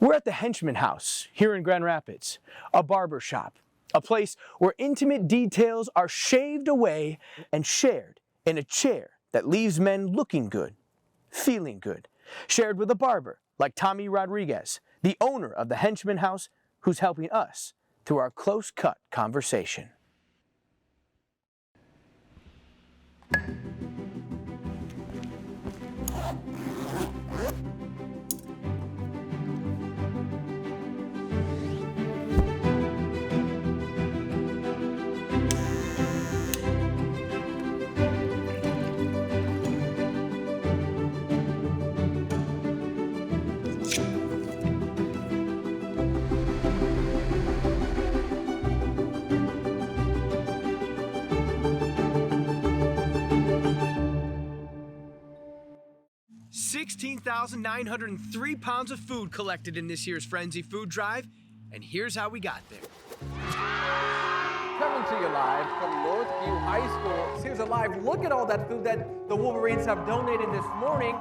We're at the Henchman House here in Grand Rapids, a barber shop, a place where intimate details are shaved away and shared in a chair that leaves men looking good, feeling good, shared with a barber like Tommy Rodriguez, the owner of the Henchman House, who's helping us through our close-cut conversation. $16,903 of food collected in this year's Frenzy Food Drive, and here's how we got there. Coming to you live from Northview High School. Here's a live look at all that food that the Wolverines have donated this morning.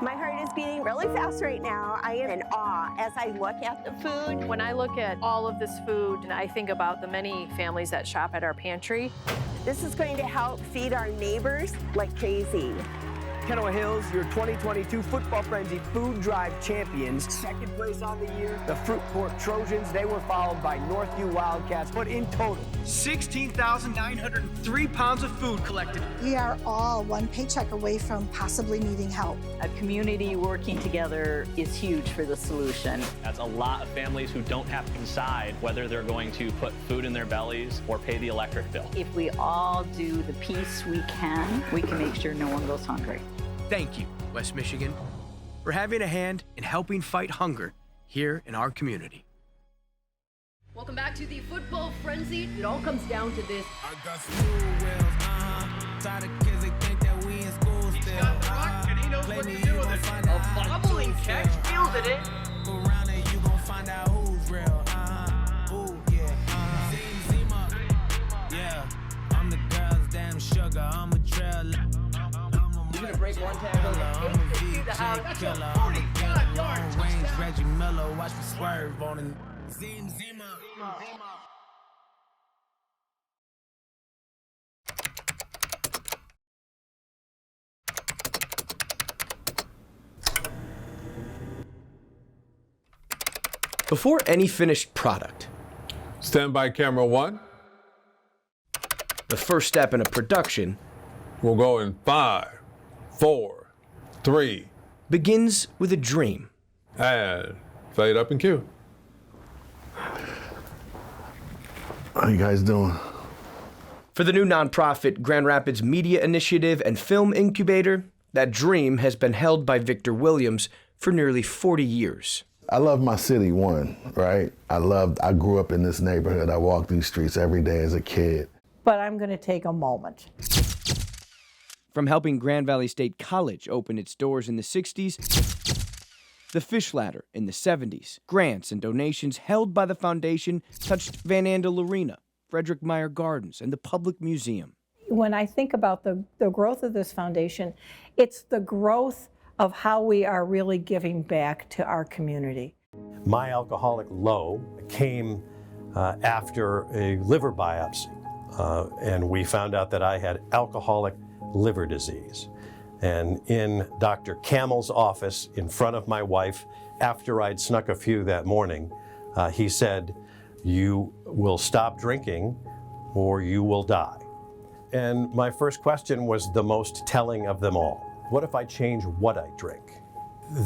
My heart is beating really fast right now. I am in awe as I look at the food. When I look at all of this food, I think about the many families that shop at our pantry. This is going to help feed our neighbors like crazy. Kennewick Hills, your 2022 Football Frenzy Food Drive champions. Second place on the year, the Fruitport Trojans. They were followed by Northview Wildcats. But in total, 16,903 pounds of food collected. We are all one paycheck away from possibly needing help. A community working together is huge for the solution. That's a lot of families who don't have to decide whether they're going to put food in their bellies or pay the electric bill. If we all do the piece we can make sure no one goes hungry. Thank you, West Michigan, for having a hand in helping fight hunger here in our community. Welcome back to the Football Frenzy. It all comes down to this. I got school wheels, Tired of kids, they think that we in school still. He's got the rock and he knows what to do with it. A bobbling catch, fielded it. Go around and you gon' find out who's real. Ooh, yeah, Zima. Yeah, I'm the girl's damn sugar. I'm a trail. You're gonna break one tackle. I'm a VJ killer. I'm a long range Reggie Miller. Watch me swerve on it. Zima. Before any finished product, Stand by camera 1. the first step in a production We'll go in 5, 4, 3, begins with a dream. and fade up and cue. How you guys doing? For the new nonprofit Grand Rapids Media Initiative and Film Incubator, that dream has been held by Victor Williams for nearly 40 years. I love my city, right? I grew up in this neighborhood. I walked these streets every day as a kid. But I'm going to take a moment. From helping Grand Valley State College open its doors in the 60s, the Fish Ladder in the 70s, grants and donations held by the foundation touched Van Andel Arena, Frederick Meyer Gardens, and the Public Museum. When I think about the growth of this foundation, it's the growth of how we are really giving back to our community. My alcoholic low came after a liver biopsy, and we found out that I had alcoholic liver disease. And in Dr. Camel's office, in front of my wife, after I'd snuck a few that morning, he said, "You will stop drinking or you will die." And my first question was the most telling of them all. What if I change what I drink?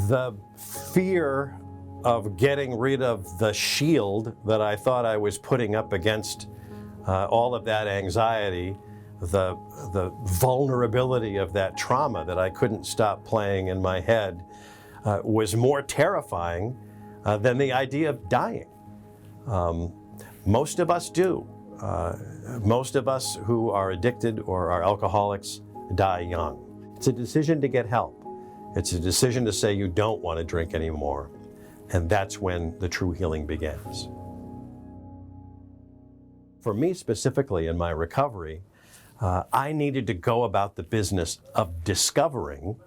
The fear of getting rid of the shield that I thought I was putting up against all of that anxiety, the vulnerability of that trauma that I couldn't stop playing in my head was more terrifying than the idea of dying. Most of us do. Most of us who are addicted or are alcoholics die young. It's a decision to get help. It's a decision to say you don't want to drink anymore. And that's when the true healing begins. For me specifically in my recovery, I needed to go about the business of discovering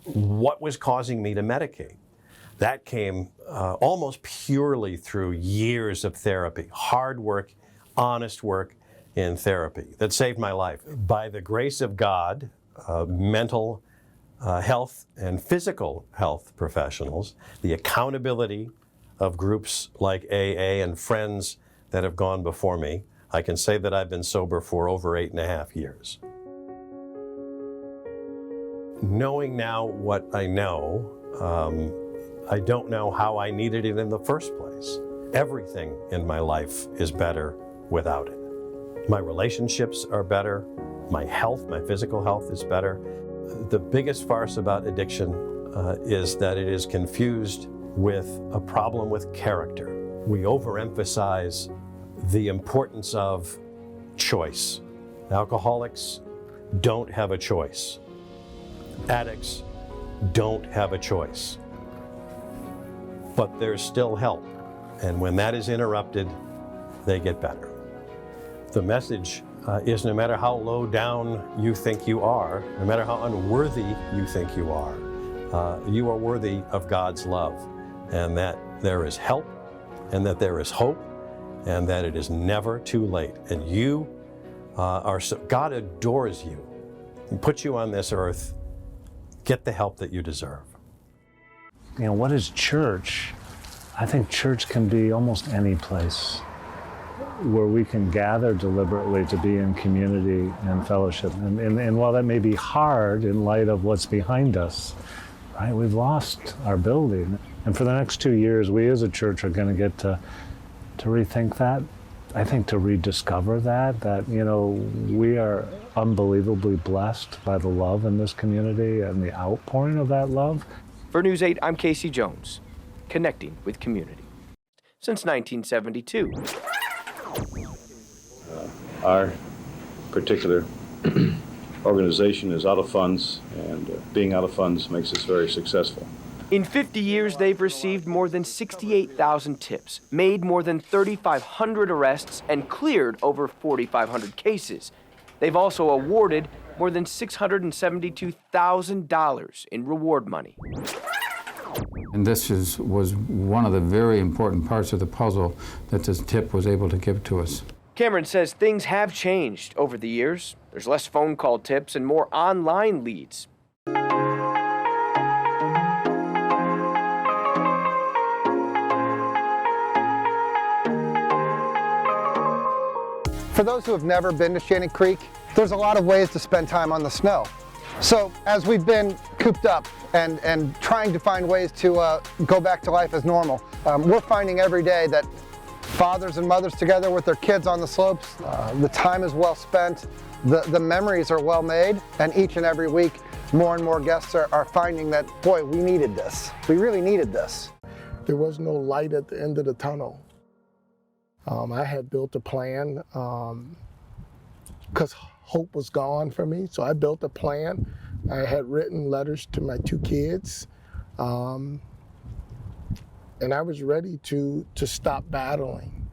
what was causing me to medicate. That came almost purely through years of therapy, hard work, honest work in therapy that saved my life. By the grace of God, mental health and physical health professionals, the accountability of groups like AA and friends that have gone before me, I can say that I've been sober for over 8.5 years. Knowing now what I know, I don't know how I needed it in the first place. Everything in my life is better without it. My relationships are better, my health, my physical health is better. The biggest farce about addiction is that it is confused with a problem with character. We overemphasize the importance of choice. Alcoholics don't have a choice. Addicts don't have a choice. But there's still help. And when that is interrupted, they get better. The message is no matter how low down you think you are, no matter how unworthy you think you are worthy of God's love, and that there is help, and that there is hope, and that it is never too late. And you God adores you. He puts you on this earth. Get the help that you deserve. You know, what is church? I think church can be almost any place where we can gather deliberately to be in community and fellowship. And while that may be hard in light of what's behind us, right, we've lost our building. And for the next 2 years, we as a church are going to get to rethink that. I think to rediscover that, you know, we are unbelievably blessed by the love in this community and the outpouring of that love. For News 8, I'm Casey Jones, connecting with community. Since 1972. Our particular organization is out of funds, and being out of funds makes us very successful. In 50 years, they've received more than 68,000 tips, made more than 3,500 arrests, and cleared over 4,500 cases. They've also awarded more than $672,000 in reward money. And this was one of the very important parts of the puzzle that this tip was able to give to us. Cameron says things have changed over the years. There's less phone call tips and more online leads. For those who have never been to Shannon Creek, there's a lot of ways to spend time on the snow. So as we've been cooped up and trying to find ways to go back to life as normal, we're finding every day that fathers and mothers together with their kids on the slopes, the time is well spent, the memories are well made, and each and every week more and more guests are finding that, boy, we needed this. We really needed this. There was no light at the end of the tunnel. I had built a plan because hope was gone for me, so I built a plan. I had written letters to my 2 kids, and I was ready to stop battling.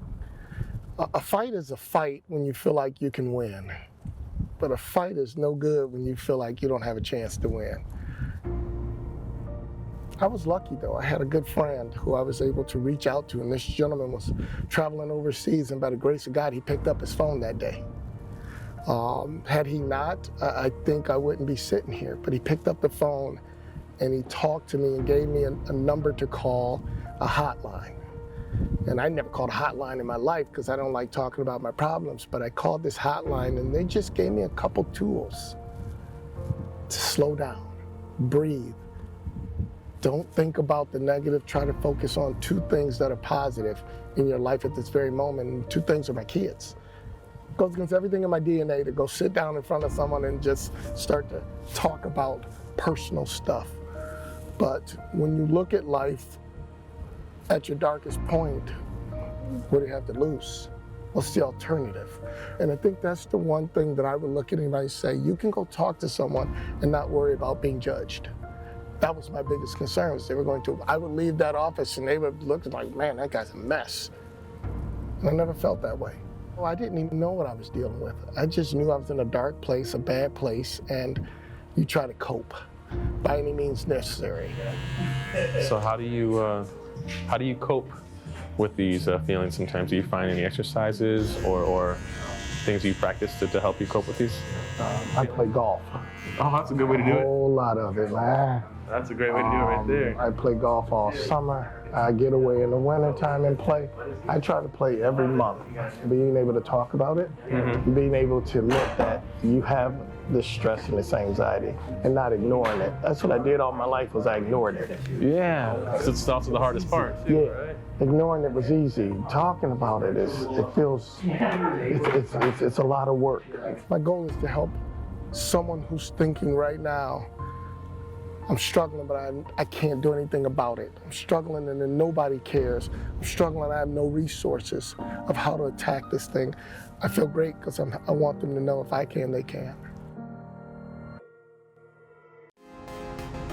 A fight is a fight when you feel like you can win, but a fight is no good when you feel like you don't have a chance to win. I was lucky though. I had a good friend who I was able to reach out to, and this gentleman was traveling overseas, and by the grace of God, he picked up his phone that day. Had he not, I think I wouldn't be sitting here, but he picked up the phone and he talked to me and gave me a number to call, a hotline. And I never called a hotline in my life because I don't like talking about my problems, but I called this hotline and they just gave me a couple tools to slow down, breathe. Don't think about the negative. Try to focus on 2 things that are positive in your life at this very moment. And 2 things are my kids. It goes against everything in my DNA to go sit down in front of someone and just start to talk about personal stuff. But when you look at life at your darkest point, what do you have to lose? What's the alternative? And I think that's the one thing that I would look at anybody and say, you can go talk to someone and not worry about being judged. That was my biggest concern, was I would leave that office and they would look like, man, that guy's a mess. And I never felt that way. Well, I didn't even know what I was dealing with. I just knew I was in a dark place, a bad place, and you try to cope. by any means necessary. So how do you cope with these feelings sometimes? Do you find any exercises or things you practice to help you cope with these? I play golf. Oh, that's a good way to do it. A whole lot of it, man. That's a great way to do it right there. I play golf all summer. I get away in the wintertime and play. I try to play every month. Being able to talk about it, being able to admit that you have this stress and this anxiety and not ignoring it. That's what I did all my life, was I ignored it. Yeah, because it's also the hardest part too, yeah. right? Ignoring it was easy. Talking about it it's a lot of work. My goal is to help someone who's thinking right now, I'm struggling, but I can't do anything about it. I'm struggling and then nobody cares. I'm struggling, I have no resources of how to attack this thing. I feel great because I want them to know if I can, they can.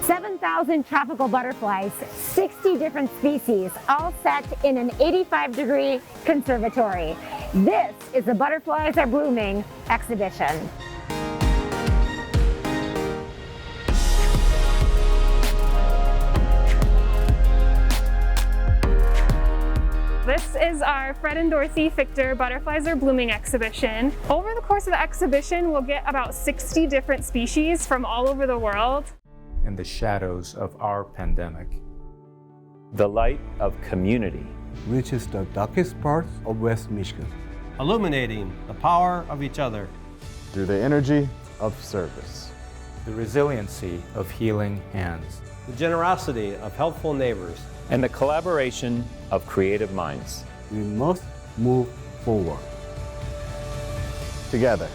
7,000 tropical butterflies, 60 different species, all set in an 85-degree conservatory. This is the Butterflies Are Blooming exhibition. This is our Fred and Dorothy Fichter Butterflies Are Blooming exhibition. Over the course of the exhibition, we'll get about 60 different species from all over the world. In the shadows of our pandemic. The light of community reaches the darkest parts of West Michigan. Illuminating the power of each other. Through the energy of service. The resiliency of healing hands. The generosity of helpful neighbors. And the collaboration of creative minds. We must move forward. Together.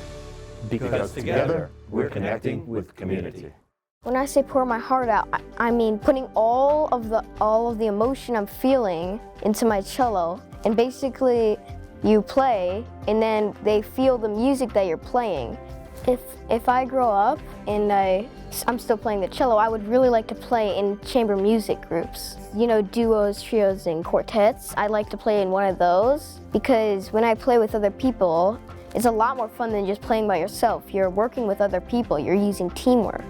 Because together we're connecting with community. When I say pour my heart out, I mean putting all of the emotion I'm feeling into my cello, and basically you play and then they feel the music that you're playing. If I grow up and I'm still playing the cello, I would really like to play in chamber music groups. You know, duos, trios, and quartets. I'd like to play in one of those because when I play with other people, it's a lot more fun than just playing by yourself. You're working with other people, you're using teamwork.